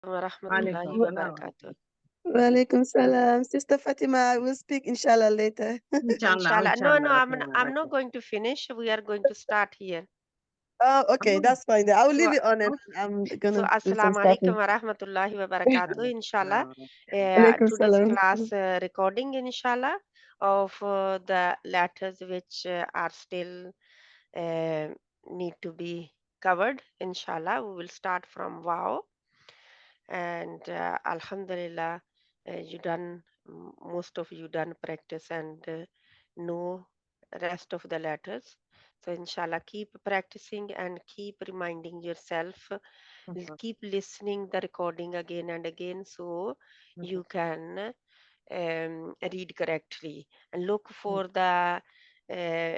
wa rahmatullahi Walaikum wa Wa- salam. barakatuh. Walaikum salam. Sister Fatima, we'll speak inshallah later. Inshallah, Inshallah. No, no, inshallah. I'm Okay, not going to finish. We are going to start here. Oh, okay, okay. that's fine. Then I will So, leave it on and Oh, I'm so gonna do some assalamu stuff. alaikum wa rahmatullahi wa barakatuh. Inshallah. Walaikum Today's salam. class recording, inshallah, of the letters which are still uh, need to be covered. Inshallah, we will start from wow. And alhamdulillah, you done most of you done practice and know rest of the letters. So inshallah, keep practicing and keep reminding yourself, keep listening the recording again and again so you can read correctly and look for the uh,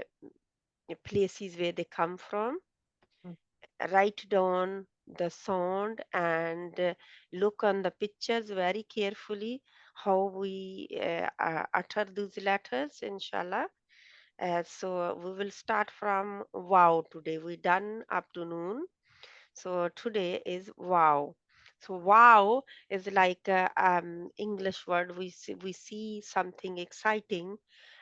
places where they come from. Write down the sound and look on the pictures very carefully how we utter these letters, inshallah. So we will start from wow today. We done up to noon. So today is wow. So wow is like a English word. We see something exciting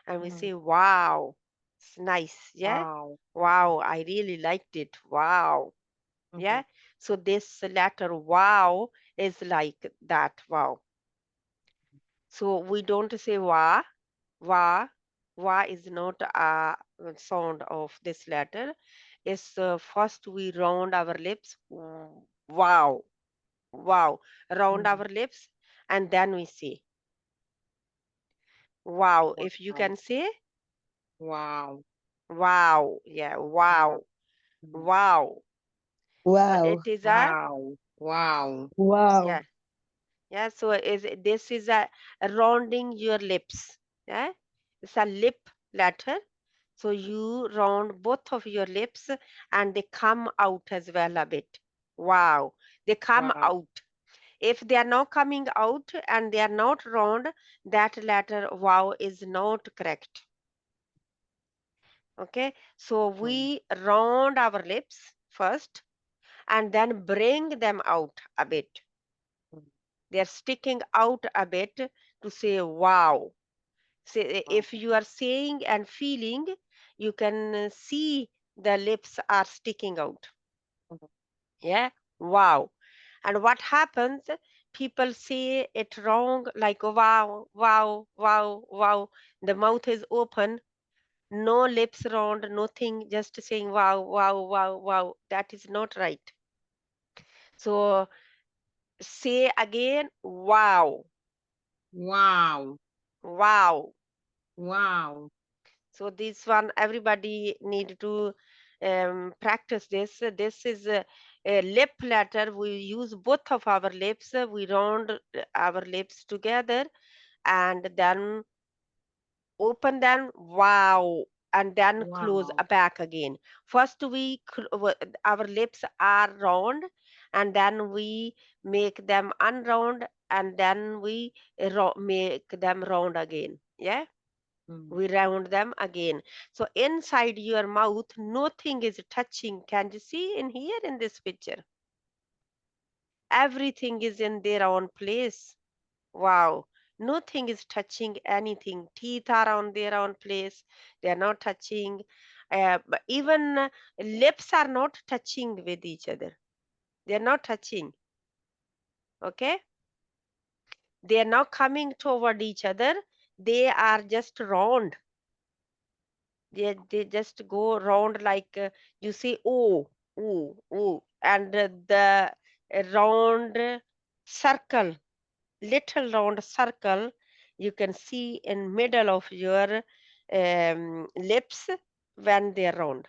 and we say wow. It's nice, yeah? wow. Wow, I really liked it. Wow. Yeah. So this letter wow is like that. Wow. So we don't say wa, wa. Wa is not a sound of this letter. It's first we round our lips. Wow. Wow. Round our lips and then we say wow. If you Wow. can say Wow. wow. Yeah. Wow. Wow. So it Wow. is a Wow. Wow. Wow. yeah. Yeah, so this is a rounding your lips. Yeah, it's a lip letter. So you round both of your lips and they come out as well a bit. Wow, they come Wow. out. If they are not coming out and they are not round, that letter wow is not correct. Okay, so we round our lips first and then bring them out a bit. They are sticking out a bit to say wow. Say, if you are saying and feeling, you can see the lips are sticking out. Yeah, wow. And what happens? People say it wrong, like wow, wow, wow, wow. The mouth is open, no lips round, nothing, just saying wow, wow, wow, wow. That is not right. So say again, wow, Wow. wow. Wow. So this one, everybody need to practice this. This is a lip letter. We use both of our lips. We round our lips together and then open them. Wow. And then close Wow. back again. First, our lips are round, and then we make them unround, and then we make them round again. Yeah, we round them again. So inside your mouth nothing is touching. Can you see in here in this picture? Everything is in their own place. Wow, nothing is touching anything. Teeth are on their own place, they are not touching. But even lips are not touching with each other. They are not touching. Okay, they are not coming toward each other. They are just round. They just go around like you say oh, oh, and the round circle, little round circle you can see in middle of your lips when they're round,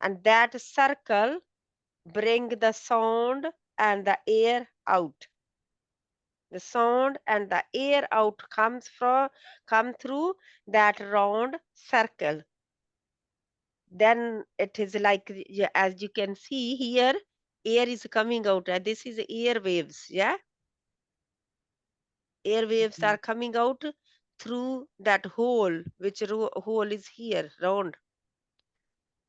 and that circle bring the sound and the air out. The sound and the air out come through that round circle. Then it is like as you can see here, air is coming out. This is air waves. Yeah, air waves are coming out through that hole, which hole is here round.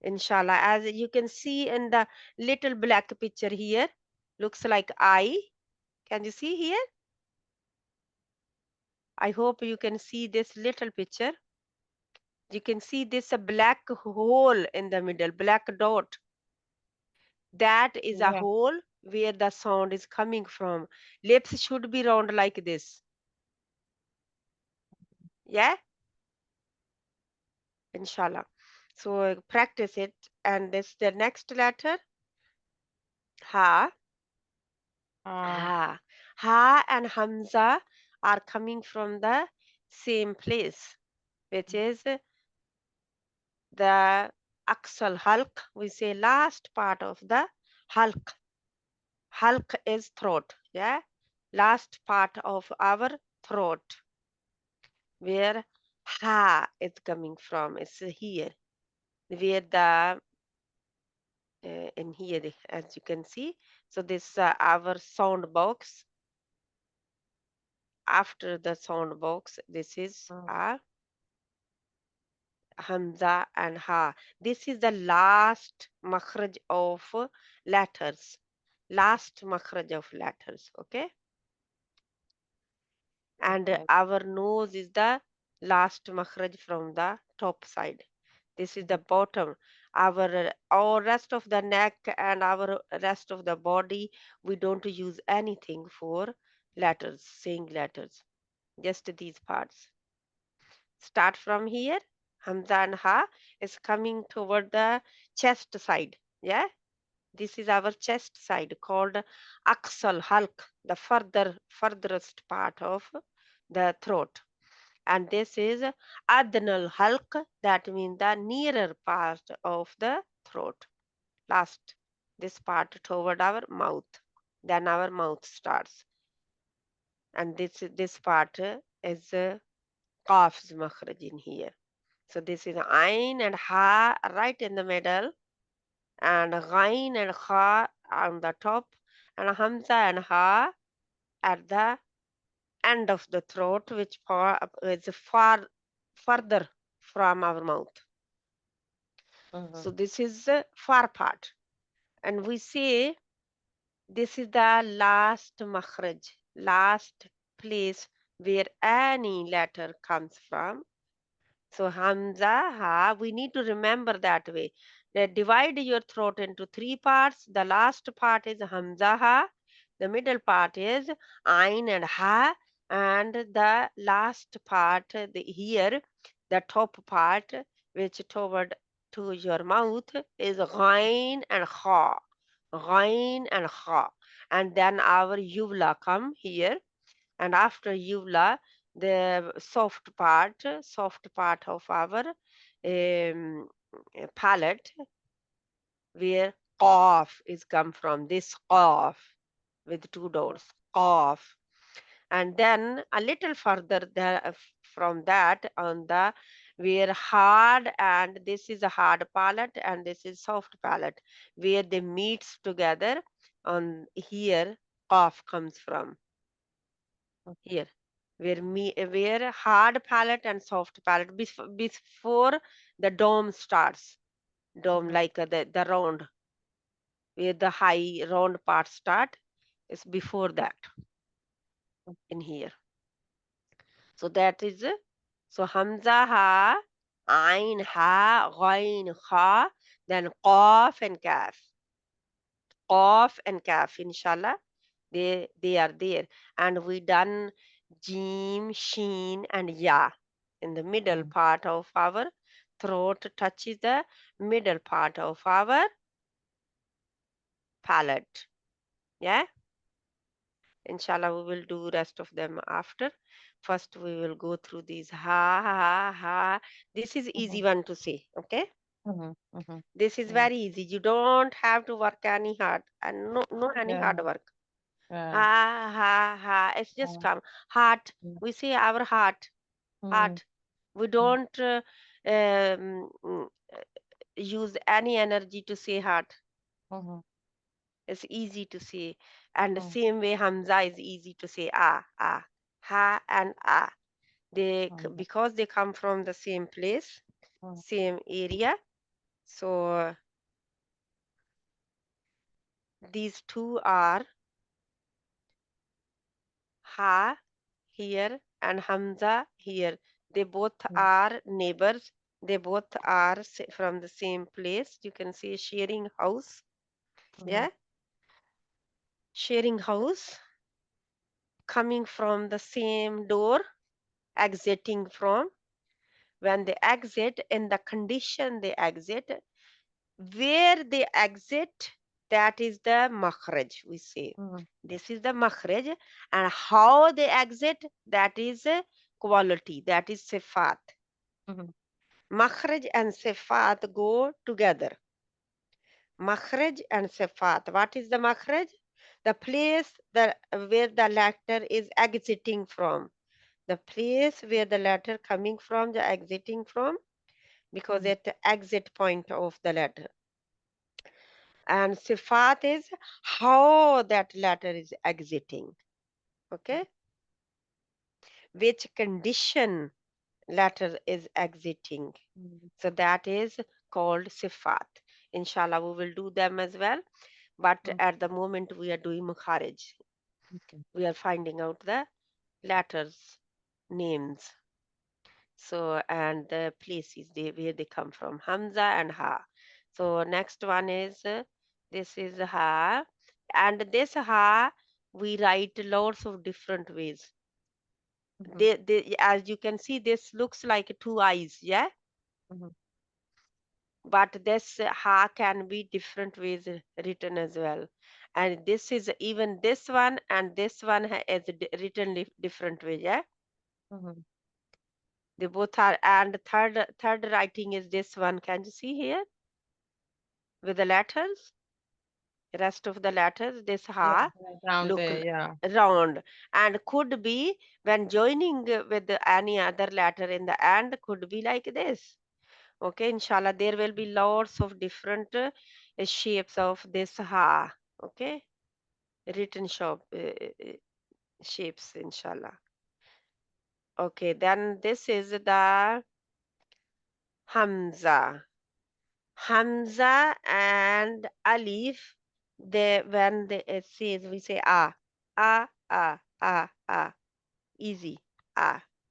Inshallah, as you can see in the little black picture here, looks like eye. Can you see here? I hope you can see this little picture. You can see this a black hole in the middle, black dot. That is a Yeah. hole where the sound is coming from. Lips should be round like this. Yeah, inshallah. So practice it. And this the next letter, ha. Ah. Ha. Ha and Hamza are coming from the same place, which is the Aksal Halk. We say last part of the Halk. Halk is throat. Yeah. Last part of our throat, where ha is coming from. It's here, where the in here, as you can see. So this our sound box. After the sound box, this is Mm, a Hamza and Ha. This is the last makhraj of letters. Last makhraj of letters. Okay. And okay. our nose is the last makhraj from the top side. This is the Mhm, bottom. Our rest of the neck and our rest of the body, we don't use anything for letters, saying letters, just these parts. Start from here. Hamza and Ha is coming toward the chest side. Yeah, this is our chest side called Aksal Halk, the furthest part of the throat. And this is Adnal Halk, that means the nearer part of the throat. Last, this part toward our mouth. Then our mouth starts. And this part is Qaf's makhraj in here. So this is Ain and Ha right in the middle, and Ghain and Ha on the top, and Hamza and Ha at the end of the throat, which is further from our mouth. mhm, So this is the far part. And we say this is the last makhraj, last place where any letter comes from. So Hamza, Ha, we need to remember that way. Divide your throat into three parts. The last part is Hamza, Ha. The middle part is Ain and Ha. And the last part, here, the top part, which toward to your mouth, is Ghain and Ha. Ghain and Ha. And then our Yuvla come here, and after Yuvla, the soft part of our palate, where Qaf is come from, this Qaf with two mhm, doors, Qaf. And then a little further from that on the where hard, and this is a hard palate and this is soft palate, where they meets together on here, Qaf comes from mhm, here, where hard palate and soft palate before the dome starts. Dome, mhm, like the round, where the high round part start, is before that in here. So that is so Hamza, Ha, Ain, Ha, Ghain, Ha, then Qaf and Kaf. Qaf and Kaf, inshallah, they are there. And we done Jim, Sheen, and Ya. In the middle mhm. part of our throat touches the middle part of our palate. Yeah, inshallah, we will do rest of them after. First, we will go through these ha, ha, ha. This is easy Mhm, one to say. Okay, mhm, mhm. this is Yeah, very easy. You don't have to work any hard, and no any yeah, hard work. yeah. Ha, ha, ha. It's just Yeah. come. Heart. Mm, We say our heart. mm, Heart. We mm, don't use any energy to say heart. mhm, It's easy to say. And the mm, same way Hamza is easy to say. Ah, ah. Ha and ah. mhm, Because they come from the same place, mhm, same area. So These two are Ha here and Hamza here. They both mm, are neighbors. They both are from the same place. You can see sharing house. mhm, Yeah, sharing house, coming from the same door, exiting from. When they exit, in the condition they exit, where they exit, that is the makhraj, we say. mhm, This is the makhraj, and how they exit, that is quality, that is sifat. mhm, Makhraj and sifat go together. Makhraj and sifat. What is the makhraj? The place where the letter is exiting from. The place where the letter coming from, the exiting from, because mhm, at the exit point of the letter. And sifat is how that letter is exiting. Okay, which condition letter is exiting. mhm. So that is called sifat. Inshallah, we will do them as well. But Mm, at the moment, we are doing Mukharj. okay. We are finding out the letters, names. So, and the places where they come from, Hamza and Ha. So, next one is this is Ha. And this Ha, we write lots of different ways. Mhm, As you can see, this looks like two eyes, yeah? mhm, But this Ha can be different ways written as well. And this is even this one and this one is written different way, yeah? mhm. They both are, and third writing is this one. Can you see here with the letters? Rest of the letters, this Yeah, ha right down look there. Yeah. round, and could be when joining with any other letter in the end could be like this. Okay, inshallah, there will be lots of different shapes of this ha. Okay, written shapes, inshallah. Okay, then this is the Hamza. Hamza and Alif, they when they it says we say easy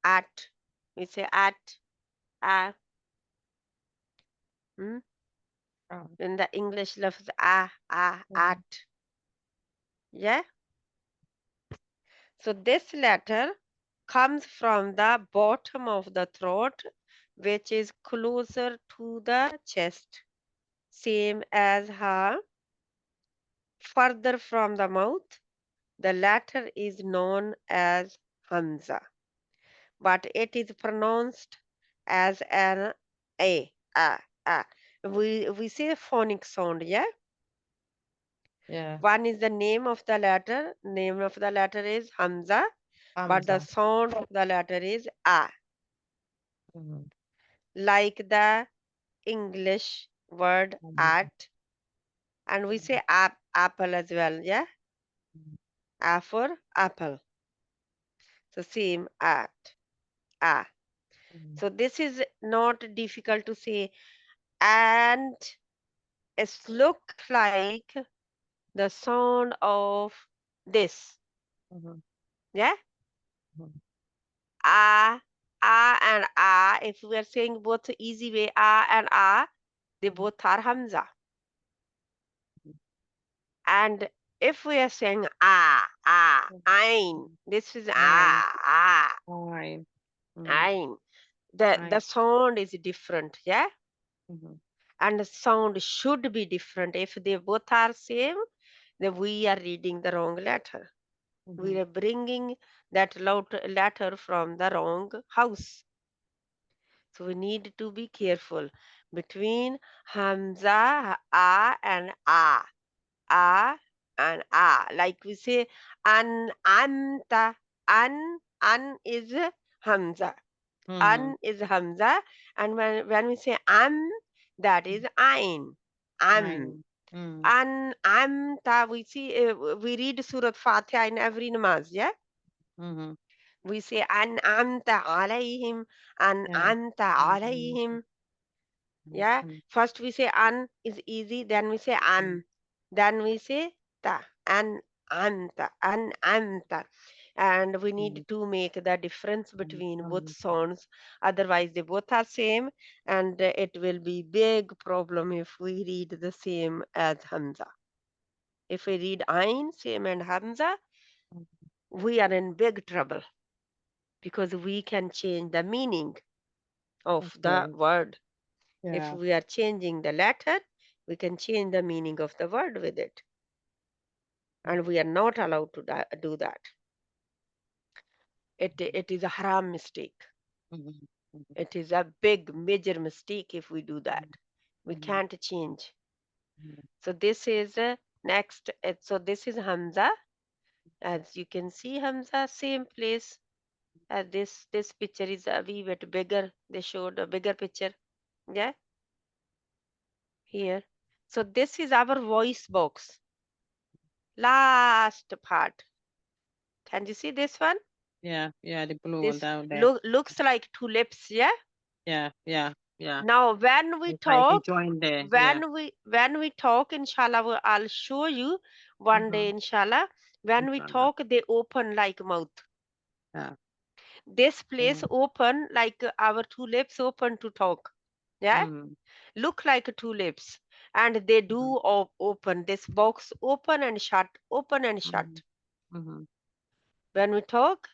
at we say ah hmm? Oh, In the English love mhm, at, yeah. So this letter comes from the bottom of the throat, which is closer to the chest, same as ha. Further from the mouth, the latter is known as Hamza, but it is pronounced as an a, a. We say phonic sound, yeah. yeah. One is the name of the letter. Name of the letter is Hamza, but the Hamza. sound of the letter is a, Mhm, like the English word mhm, at, and we mhm, say apple as well, yeah. mhm, A for apple. So same at a. mhm, So this is not difficult to say, and it look like the sound of this, mhm, yeah. mhm, A, and a. If we are saying both easy way, a and a, they mhm, both are Hamza. mhm. And if we are saying Mhm, ein, mhm. this is Fine. a, Fine. Mhm, ein. The fine. sound is different, yeah. Mhm, And the sound should be different. If they both are same, then we are reading the wrong letter. We mhm, are bringing that letter from the wrong house. So we need to be careful between Hamza, A and A. A and A. Like we say an, anta. An is Hamza. mhm. An is Hamza. And when we say that is Ain. Am. Fine. Mhm, An amta, we see we read Surah Fatiha in every namaz, yeah? mhm. We say an amta alayhim, an Yeah. amta Mhm, alayhim. mhm, Yeah, mhm, first we say an is easy, then we say mhm, am. Then we say ta, an anta, an anta. And we mm, need to make the difference mm, between both mm, sounds. Otherwise, they both are same, and it will be big problem if we read the same as Hamza. If we read Ain, same and Hamza, mm. we are in big trouble because we can change the meaning of the Okay. word. If Yeah. we are changing the letter, we can change the meaning of the word with it. Mm, And we are not allowed to do that. It is a haram mistake. mhm, mhm, It is a big, major mistake if we do that. mhm, We mhm, can't change. mhm, So this is next. So this is Hamza. As you can see, Hamza, same place. This picture is a wee bit bigger. They showed a bigger picture. Yeah, here. So this is our voice box. Last part. Can you see this one? yeah, yeah, the blue one This down there. looks like tulips. Yeah. Yeah, yeah, yeah. Now when we It's like a talk, joint there. Yeah. when we talk, inshallah, I'll show you one day, Mm-hmm. inshallah. When we Inshallah. talk, they open like mouth. Yeah. This place Mm, open like our two lips open to talk. Yeah, mm, look like two lips, and they mhm, do open. This box open and shut, open and mhm, shut. mhm, When we talk,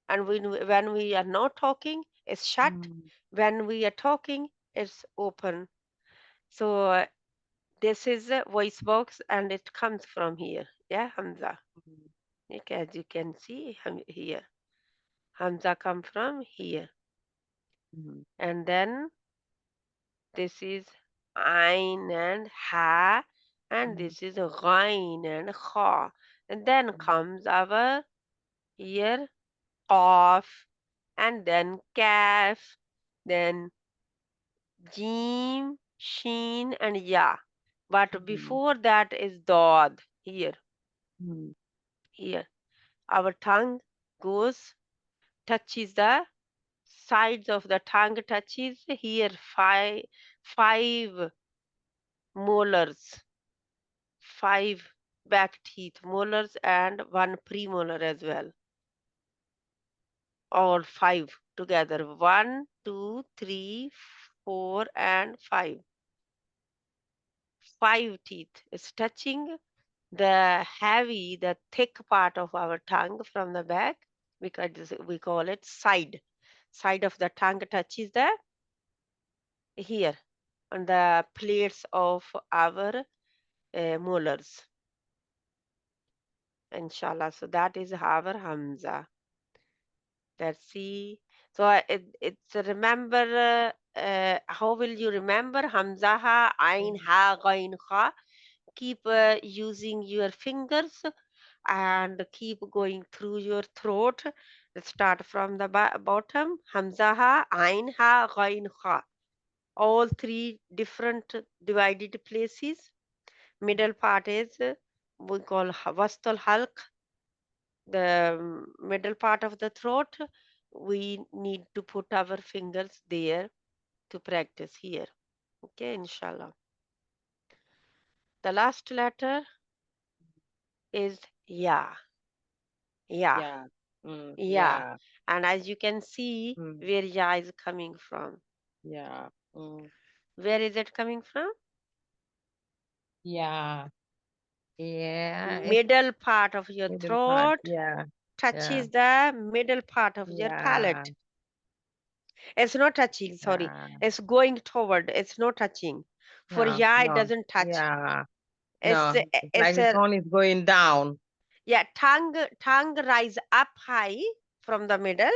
and when we are not talking, it's shut. mhm, When we are talking, it's open. So this is a voice box and it comes from here. Yeah, Hamza. mhm, Okay, as you can see here. Hamza come from here. mhm, And then this is Ain and Ha. And mhm, this is Ghain and Kha. And then comes our here Qaf. And then Kaf. Then Jim, Sheen and Ya. But mhm, before that is Dod here. mhm, Here. Our tongue goes, touches the sides of the tongue, touches here five molars, five back teeth, molars, and one premolar as well, or five together. One, two, three, four, and five. Five teeth is touching the thick part of our tongue from the back, because we call it side of the tongue touches the here on the plates of our molars, inshallah. So that is our Hamza. Let's see. So it's remember, how will you remember Hamza ha, Ain mhm, ha, Ghain kha? Keep using your fingers and keep going through your throat. Let's start from the bottom. Hamza ha, Ain ha, Ghain kha. All three different divided places. Middle part is we call wastal halq, the middle part of the throat. We need to put our fingers there to practice here. Okay, inshallah. The last letter is ya. Ya. yeah. Mm, Ya. yeah. And as you can see Mm, where ya is coming from. yeah. Mm, Where is it coming from? yeah. Yeah. It's Middle part of your middle part. throat Yeah. Yeah. touches the middle part of your Yeah. palate. It's not touching, sorry. Yeah. It's going toward, it's not touching. For No. ya, it No. doesn't touch. Yeah. It's No. It's like it's the a tone is going down. yeah, tongue rise up high from the middle.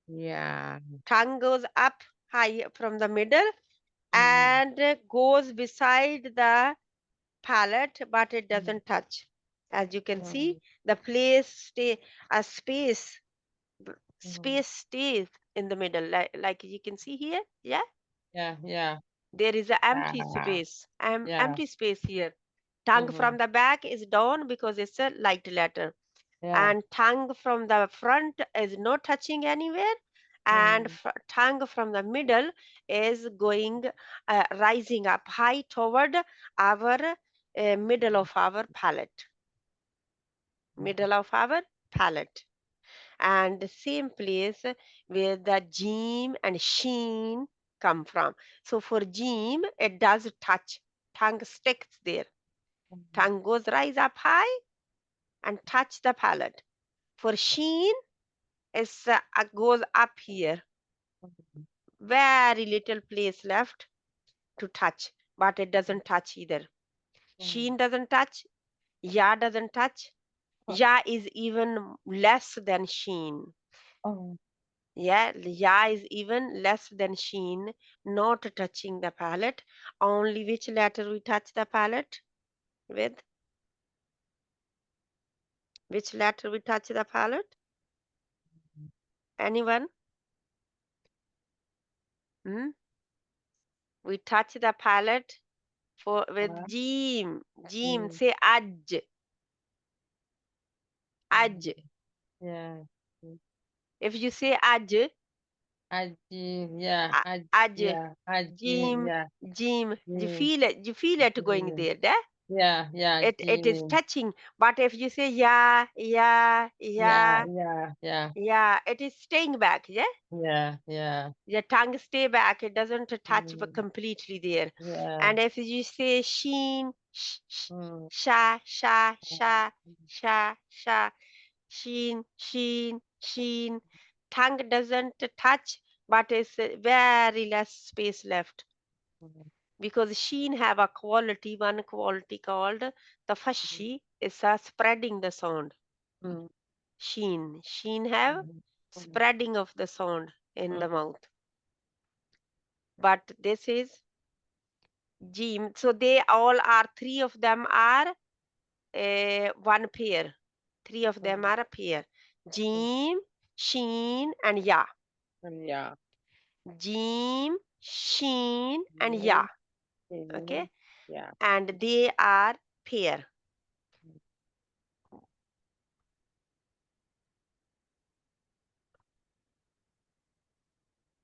Yeah. Tongue goes up high from the middle Mm, and goes beside the palate, but it mm, doesn't touch. As you can see, mm, the place stay a space mm. stays in the middle, like you can see here. Yeah, Yeah. Yeah. there is an empty Yeah. space, Yeah. empty space here. Tongue Mm-hmm. from the back is down because it's a light letter, Yeah. and tongue from the front is not touching anywhere, and Mm, tongue from the middle is going rising up high toward our middle of our palate, middle of our palate, and the same place where the Jim and Sheen come from. So for Jim, it does touch, tongue sticks there, tongue goes rise up high and touch the palate. For Sheen, it goes up here, very little place left to touch, but it doesn't touch either. Sheen doesn't touch, Ya doesn't touch. Ya is even less than Sheen. Oh, Yeah, Ya is even less than Sheen, not touching the palate. Only which letter we touch the palate with? Which letter we touch the palate? Anyone? Hmm? We touch the palate for with Jim. Jim. Say Aj. Aj. yeah. If you say Aj, Aji, yeah, Aj. yeah, Aji, Jim. yeah, Jim. You Jim, feel it. You feel it going Jim, there. Yeah? yeah, It is Jim, touching. But if you say yeah, yeah, yeah, yeah, yeah, yeah, yeah, it is staying back. Yeah? yeah, yeah, Your tongue stay back. It doesn't touch mm, completely there. yeah, And if you say sheen, mm, sha, sha, mm, sha, sha, sha, sheen, sheen, sheen, tongue doesn't touch, but it's very less space left mm, because sheen have a quality, one quality called the fashi is spreading the sound. mm, Sheen have mm, mm, spreading of the sound in mm, the mouth. But this is Jim. So they all are, three of them are one pair. Three of them mm, are a pair. mm, Jim, Sheen, and Ya. yeah, Jim, Sheen, and Ya. mm, Okay. mm, yeah, And they are pair.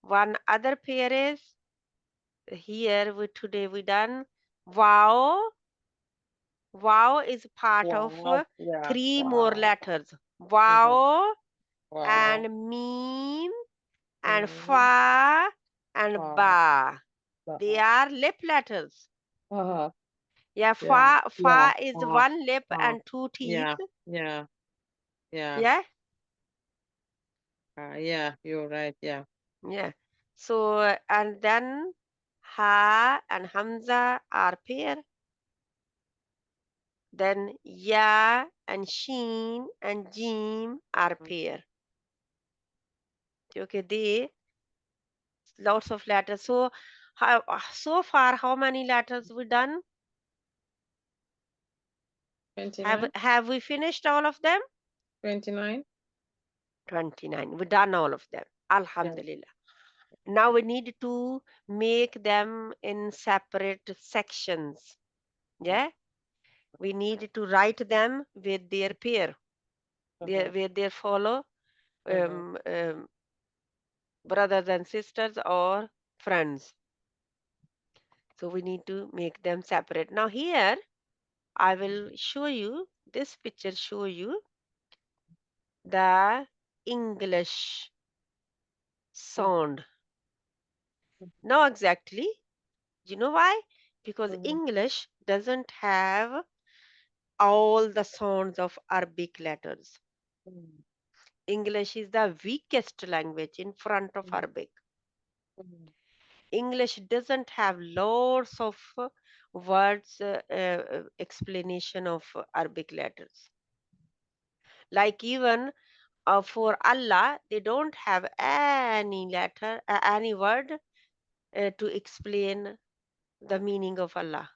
One other pair is here we today we done wow. Wow is part of wow, yeah, three more wow, letters. mm, Wow wow, and meme and mm, fa and wow, ba. They wow, are lip letters. uh-huh, Yeah, yeah, yeah, fa is one lip and two teeth. yeah, yeah, yeah, Yeah, yeah, you're right, yeah. yeah. So and then ha and hamza are pair. Then ya and sheen and jim are pair. Okay, they lots of letters. So so far how many letters we done? 29, Have we finished all of them? 29, 29. We done all of them. yeah. Alhamdulillah. Now we need to make them in separate sections. Yeah, we need to write them with their pair, Uh-huh, with their follow uh-huh, brothers and sisters or friends. So we need to make them separate. Now here I will show you this picture. Show you the English sound. No, exactly. You know why? Because uh-huh, English doesn't have all the sounds of Arabic letters. uh-huh, English is the weakest language in front of uh-huh, Arabic. uh-huh, English doesn't have lots of words explanation of Arabic letters. Like even for Allah, they don't have any letter, any word to explain the meaning of Allah.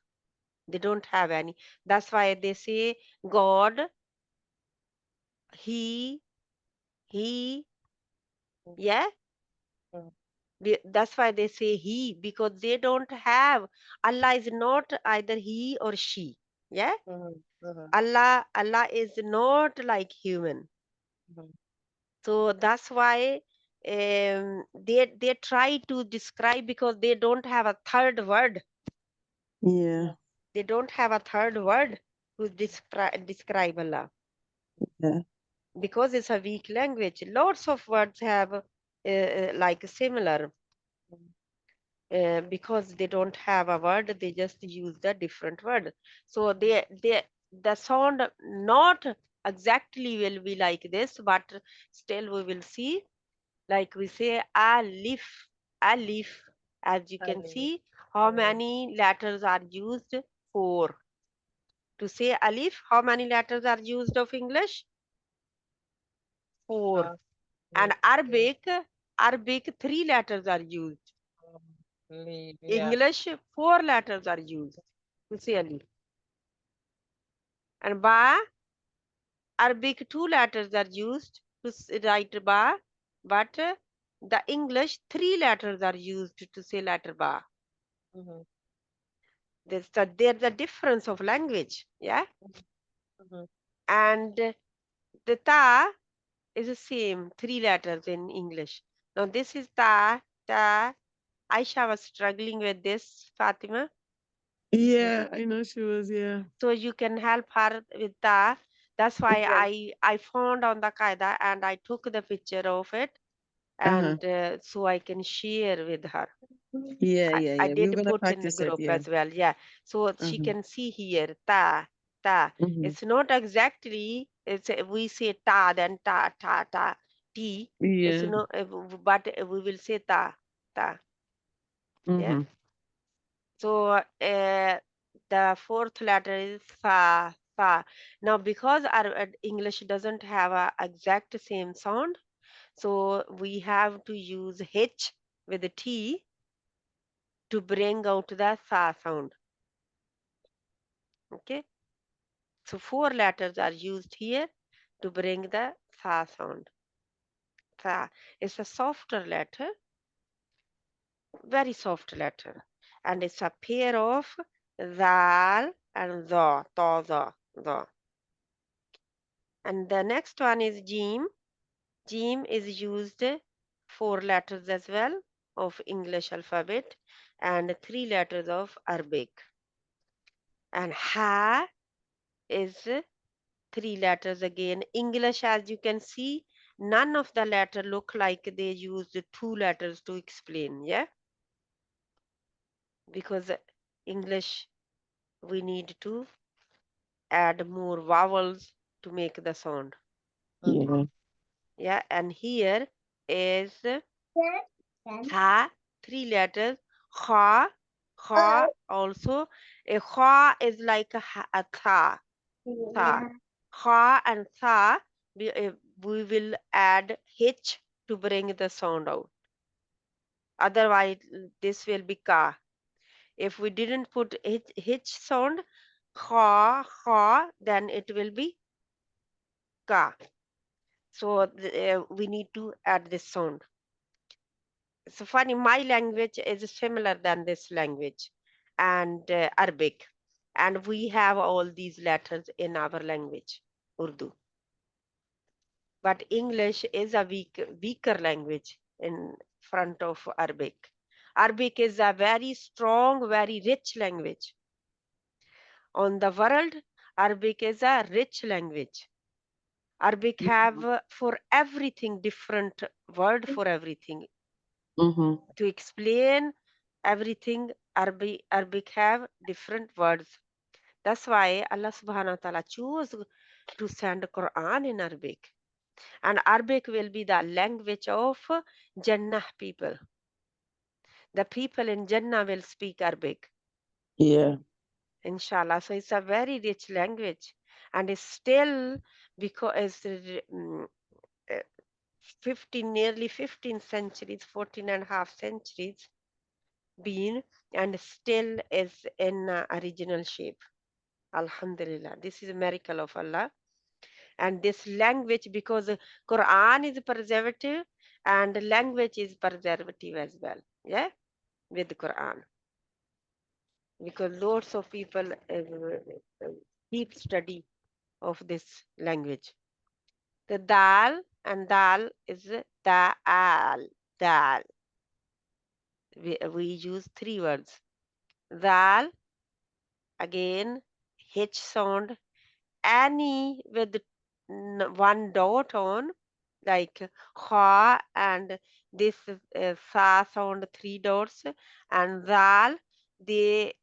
They don't have any. That's why they say God, He, yeah. uh-huh, That's why they say He because they don't have. Allah is not either He or She. Yeah. uh-huh, uh-huh, Allah is not like human. uh-huh. So that's why they try to describe because they don't have a third word. Yeah. They don't have a third word to describe Allah Yeah. because it's a weak language. Lots of words have like similar because they don't have a word, they just use the different word. So the sound not exactly will be like this, but still we will see. Like we say alif, alif. As you can Ali. see, how many letters are used? Four. To say alif, how many letters are used of English? Four. Ah, And yes, yes. Arabic, three letters are used. Um, Leave, yeah. English, four letters are used to say alif. And ba, Arabic, two letters are used to write ba, but the English, three letters are used to say letter ba. Mm-hmm. There's a difference of language, yeah. Mm-hmm. And the ta is the same, three letters in English. Now this is ta, ta. Aisha was struggling with this, Fatima. Mm-hmm. Yeah, I know she was, yeah. So you can help her with that. That's why Yeah. I found on the Qaeda and I took the picture of it Uh-huh. and so I can share with her. Yeah, I, yeah, I yeah. We were did gonna put in the practice it, group yeah. as well, yeah. So she Uh-huh. can see here ta ta. Mm-hmm. It's not exactly. It's we say ta then ta ta ta t. It's Yeah. no, but we will say ta ta. Yeah. Mm-hmm. So the fourth letter is fa fa. Now because our English doesn't have a exact same sound, so we have to use H with a T to bring out the sa sound. Okay. So four letters are used here to bring the sa sound. Sa is a softer letter, very soft letter, and it's a pair of zal and za, ta, za, za. And the next one is Jim. Jim is used four letters as well of English alphabet and three letters of Arabic. And Ha is three letters again. English, as you can see, none of the letter look like they used two letters to explain. Yeah, because English we need to add more vowels to make the sound. Mm-hmm. Yeah. Yeah, and here is Ha, three letters. Kha, kha also. A kha is like a tha, tha. Kha and tha, we will add H to bring the sound out. Otherwise, this will be ka. If we didn't put H sound, kha, kha, then it will be ka. So we need to add this sound. So funny, my language is similar than this language and Arabic. And we have all these letters in our language, Urdu. But English is a weaker language in front of Arabic. Arabic is a very strong, very rich language. On the world, Arabic is a rich language. Arabic have for everything different word for everything. Mm-hmm. To explain everything, Arabic have different words. That's why Allah subhanahu wa ta'ala chose to send Quran in Arabic. And Arabic will be the language of Jannah people. The people in Jannah will speak Arabic, Yeah. inshallah. So it's a very rich language. And it's still because it's 15, nearly 15 centuries, 14 and a half centuries been and still is in original shape. Alhamdulillah. This is a miracle of Allah. And this language, because Quran is preservative and language is preservative as well. Yeah, with the Quran. Because lots of people keep study of this language. The dal is dal, dal. We use three words. Dal again H sound, any with one dot on, like ha, and this sa sound three dots, and zal, they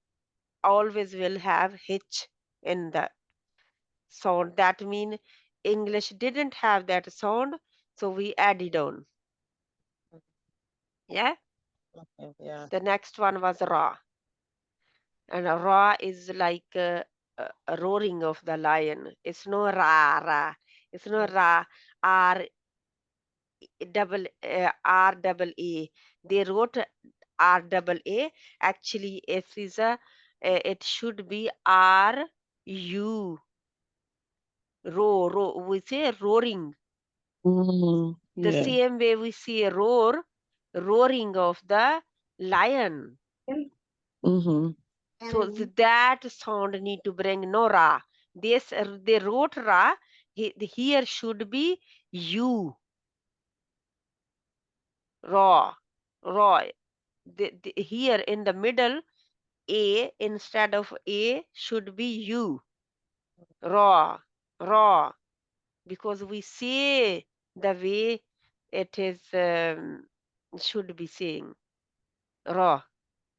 always will have H in the sound. That means English didn't have that sound, so we added on. Yeah. Okay. Yeah. The next one was ra, and a ra is like a roaring of the lion. It's no ra ra. It's no Mm, ra r r double a. They wrote r double a. Actually, it should be r u, roar. We say roaring. The Yeah. same way we see a roaring of the lion. Mm-hmm. So that sound need to bring no ra. This they wrote ra. Here should be u, raw, raw. Here in the middle, a instead of a should be u, raw, raw. Because we say the way it is should be saying raw.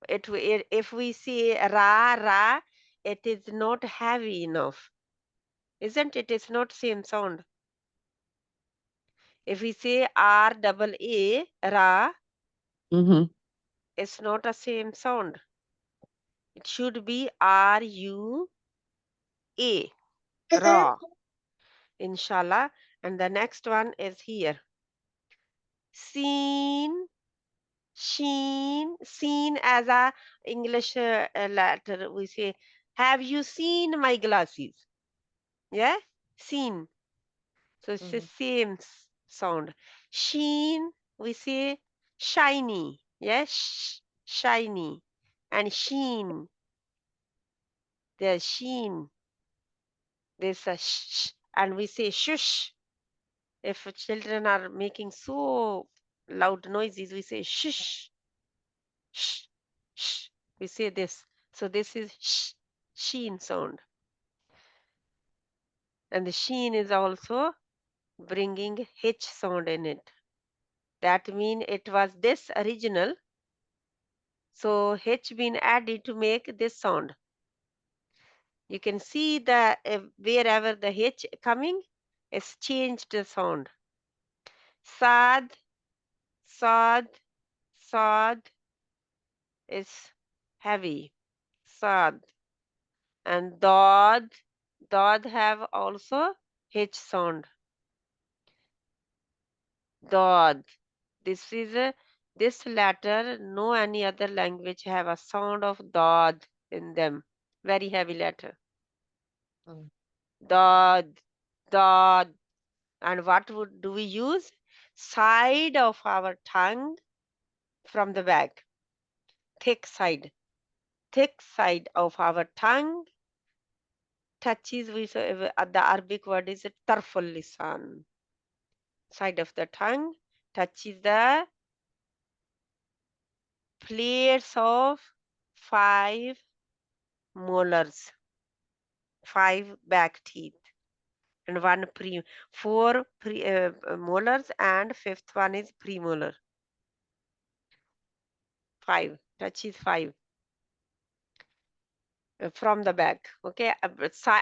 If we say ra ra, it is not heavy enough, isn't it? It's not same sound. If we say r double a ra, Mm-hmm. it's not a same sound. It should be r u a, raw, inshallah. And the next one is here, seen, sheen, seen as a English letter. We say, have you seen my glasses? Yeah, seen. So it's the mhm, same sound. Sheen, we say shiny. Yes, shiny. And sheen, there's sheen. There's a and we say shush. If children are making so loud noises, we say shush, shh, shh. We say this. So this is sheen sound. And the sheen is also bringing H sound in it. That means it was this original. So H been added to make this sound. You can see that wherever the H coming, it's changed the sound. Sad, sad, sad is heavy. Sad. And dod, dod have also H sound. Dod. This is this letter, no any other language have a sound of dod in them. Very heavy letter. mm, Dod, dod. And what do we use? Side of our tongue from the back. Thick side. Thick side of our tongue touches with the Arabic word is tarful lisan. Side of the tongue touches the plates of five molars, five back teeth, and four molars, and fifth one is premolar. Five touches five from the back. Okay,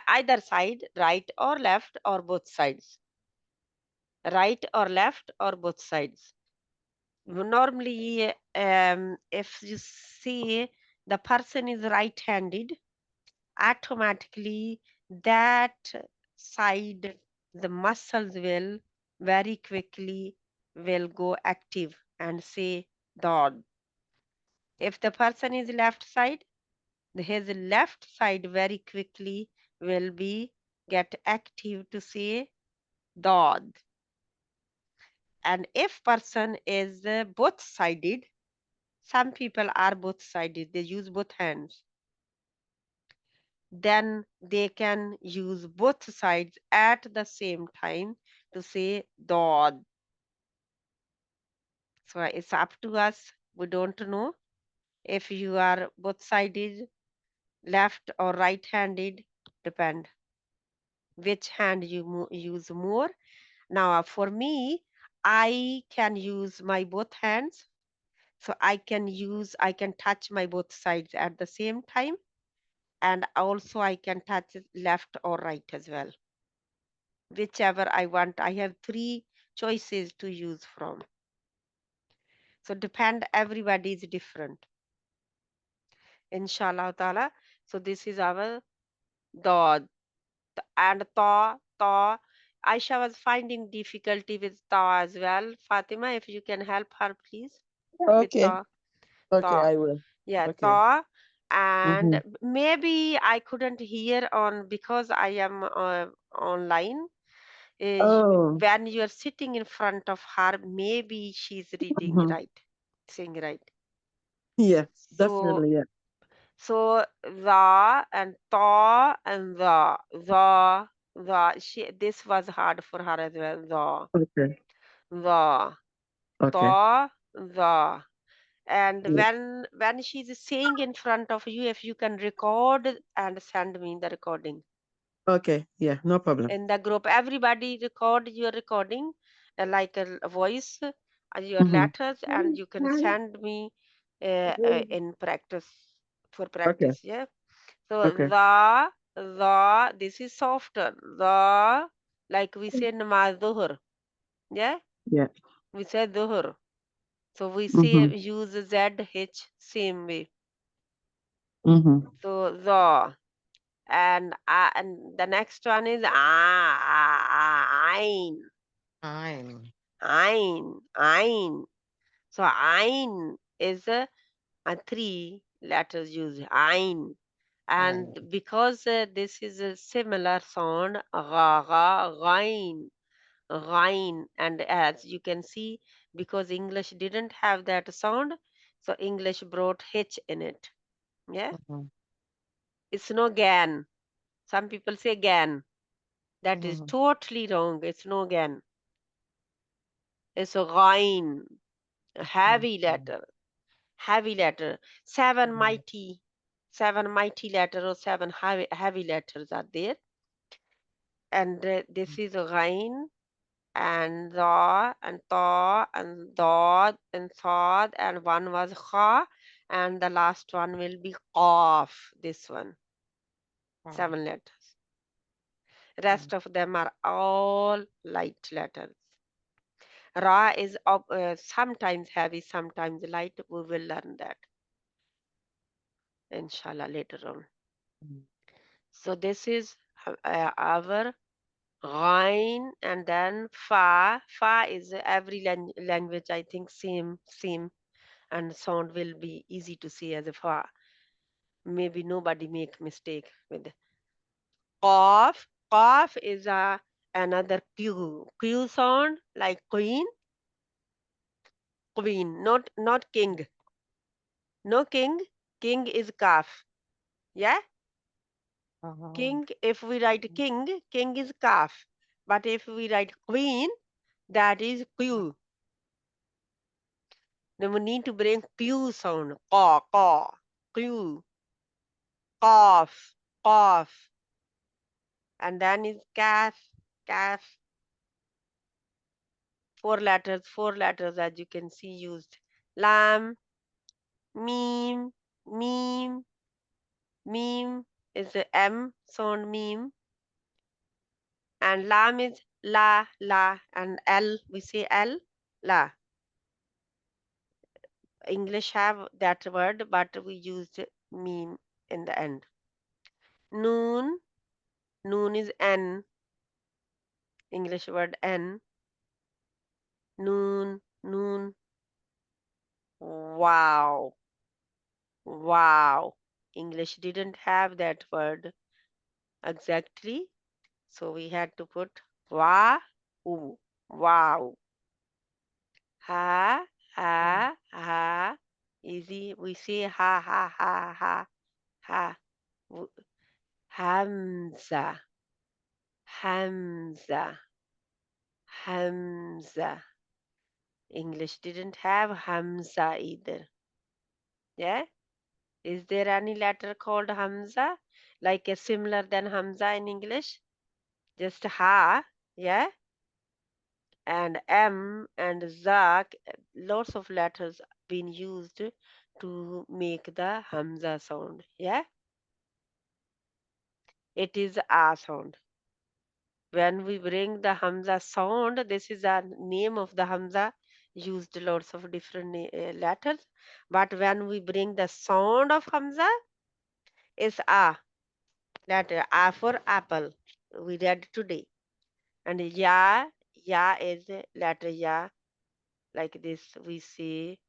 either side, right or left or both sides. Right or left or both sides. Normally, if you see the person is right-handed, automatically that side, the muscles will very quickly will go active and say dod. If the person is left side, his left side very quickly will be get active to say dod. And if person is both sided, some people are both sided, they use both hands, then they can use both sides at the same time to say dod. So it's up to us. We don't know if you are both sided left or right handed, depend which hand you use more. Now, for me, I can use my both hands. So I can touch my both sides at the same time. And also I can touch it left or right as well. Whichever I want. I have three choices to use from. So depend, everybody is different. Inshallah ta'ala. So this is our dod. And ta. Aisha was finding difficulty with ta as well. Fatima, if you can help her, please, with Okay. ta. Okay, Ta. I will. Yeah, Okay. ta. And Mm-hmm. maybe I couldn't hear on because I am online. Oh, When you are sitting in front of her, maybe she's reading mm-hmm. right, saying right. Yeah, So, definitely. Yeah. the and ta and this was hard for her as well. Okay. The Okay. ta the. And Yeah. when she's saying in front of you, if you can record and send me the recording Okay. Yeah, no problem. in the group, everybody record your recording, like a voice, your Mm-hmm. letters, and you can send me in practice, for Okay. practice. Yeah. So Okay. this is softer. The, like we say namaz dhuhr. Yeah, Yeah. we say dhuhr. So we say Mm-hmm. use ZH same way. Mm-hmm. So the, and the next one is ain. Fine. Ein. So ein is a three letters used. Ein. Fine. And because this is a similar sound, ga, ga, gain, gain. And as you can see, because English didn't have that sound, so English brought H in it. Yeah. Mm-hmm. It's no gan. Some people say gan. That is Mm-hmm. totally wrong. It's no gan. It's a gain. A heavy letter. Heavy letter. Seven Mm-hmm. mighty. Seven mighty letter or seven heavy letters are there. And this is Ghain and Za and Ta and Dad and Sad, and one was Kha, and the last one will be Qaf. This one, Fine. seven letters. Fine. Rest of them are all light letters. Ra is sometimes heavy, sometimes light. We will learn that, inshallah, later on. Mm-hmm. So this is our Ghain, and then Fa. Fa is every language, I think, same, and sound will be easy to see as a Fa. Maybe nobody make mistake with Qaf. Qaf is another Q sound like queen, queen, not king. No king. King is Kaf. Yeah, Uh-huh. king. If we write king, king is Kaf. But if we write queen, that is Q. Then we need to bring Q sound. Qaw. Q. Qaf. Qaf. And then is Kaf. Four letters as you can see used. Lam, Meme, Meme, Meme is the M sound, meme. And Lam is La. And L, we say L, La. English have that word, but we used meme in the end. Noon, noon is N, English word N. Noon. Wow. Wow. English didn't have that word exactly. So we had to put wa, oo. Wow. Ha, ha. Easy. We say ha. W- Hamza, Hamza, Hamza. English didn't have Hamza either. Yeah. Is there any letter called Hamza? Like a similar than Hamza in English? Just Ha, yeah? And M and Za, lots of letters been used to make the Hamza sound. Yeah? It is A sound. When we bring the Hamza sound, this is the name of the Hamza, used lots of different letters. But when we bring the sound of Hamza, it's A letter, A for apple. We read today. And Ya is letter Ya, like this we see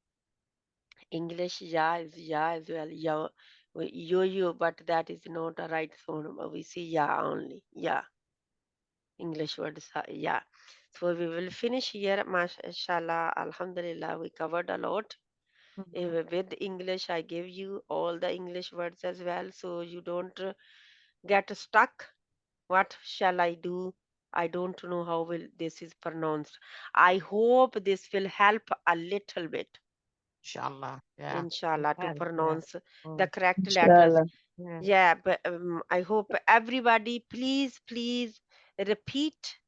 English Ya as well. Yo, but that is not a right sound. We see Ya only. Ya. English word yeah. So we will finish here. Mashallah, Alhamdulillah, we covered a lot. Mhm. With English, I gave you all the English words as well, so you don't get stuck. What shall I do? I don't know how will this is pronounced. I hope this will help a little bit, Inshallah. Yeah. It inshallah, to has. Yeah. pronounce the Mm. correct letters. Inshallah. Yeah. Yeah, but I hope everybody, please repeat,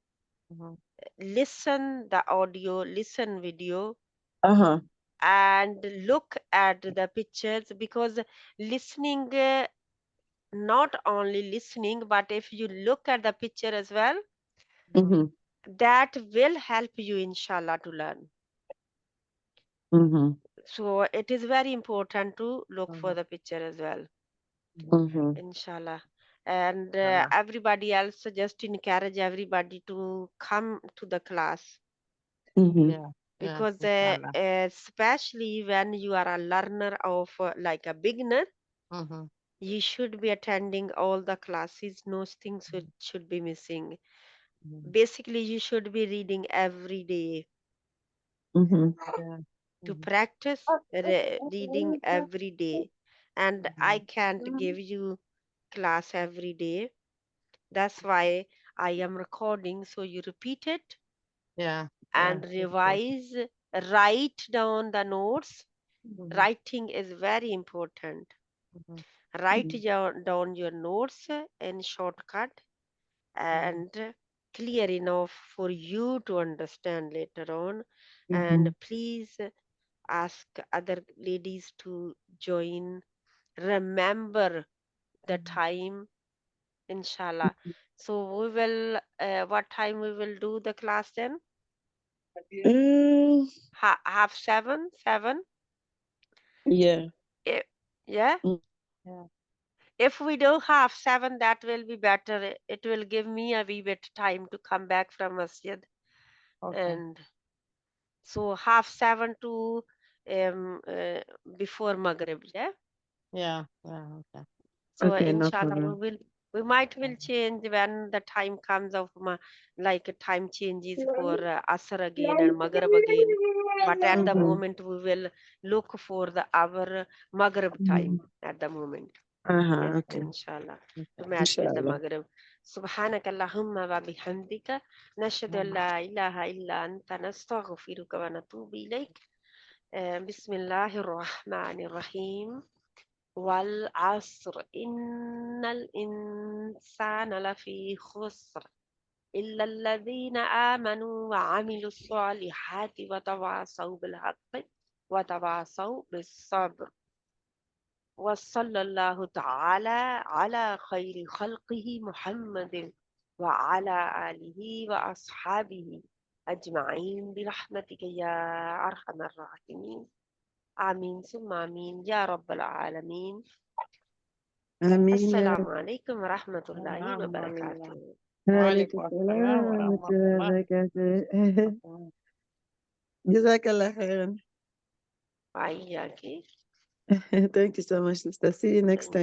Mhm. listen the audio, listen video, Uh-huh. and look at the pictures, because listening, not only listening, but if you look at the picture as well, Mhm. Mm-hmm. that will help you inshallah to learn. Mm-hmm. So it is very important to look for Mhm. the picture as well, Mhm. Mm-hmm. inshallah. And Inshallah. everybody else, just encourage everybody to come to the class, Mm-hmm. Yeah. Yeah. because Inshallah. especially when you are a learner of like a beginner, Mhm. you should be attending all the classes. No things Mhm. should be missing. Mhm. Basically, you should be reading every day Mm-hmm. Yeah. to Mhm. practice reading every day. And I Mhm. can't give you class every day. That's why I am recording, so you repeat it Yeah. Yeah. and That's good. revise, write down the notes. Mhm. Writing is very important. Mhm. Write down your notes in shortcut Mhm. and clear enough for you to understand later on. Mm-hmm. And please ask other ladies to join. Remember the Mhm. time, inshallah. So we will, what time we will do the class then? Uh, Half seven, seven. yeah. Eh, yeah. Mm. Yeah. If we do half seven, that will be better. It will give me a wee bit time to come back from masjid. Okay. And so half seven to um, uh, before Maghrib, yeah. Yeah. Yeah. Okay. So Okay, no inshallah problem. we might will Mhm. change when the time comes of like time changes for Asr again and Maghrib again. But at the Mm-hmm. moment we will look for the our Maghrib time at the moment. Uh-huh. Yes, Okay. inshallah, to Okay. match with the Inshallah. Maghrib. سبحانك اللهم وبحمدك نشهد أن Mhm. لا إله إلا أنت نستغفرك ونتوب إليك. بسم الله الرحمن الرحيم. والعصر إن الإنسان لفي خسر إلا الذين آمنوا وعملوا الصالحات وتواصوا بالحق وتواصوا بالصبر. وصلى الله تعالى على خير خلقه محمد وعلى آله وأصحابه أجمعين برحمتك يا أرحم الراحمين. آمين ثم آمين يا رب العالمين. آمين يا السلام رب. عليكم ورحمة الله Alhamdulillah. وبركاته. وعليكم وعليكم السلام السلام ورحمة ورحمة الله الله. وبركاته. جزاك الله خيرا. وإياك. Thank you so much, sister. See you next time.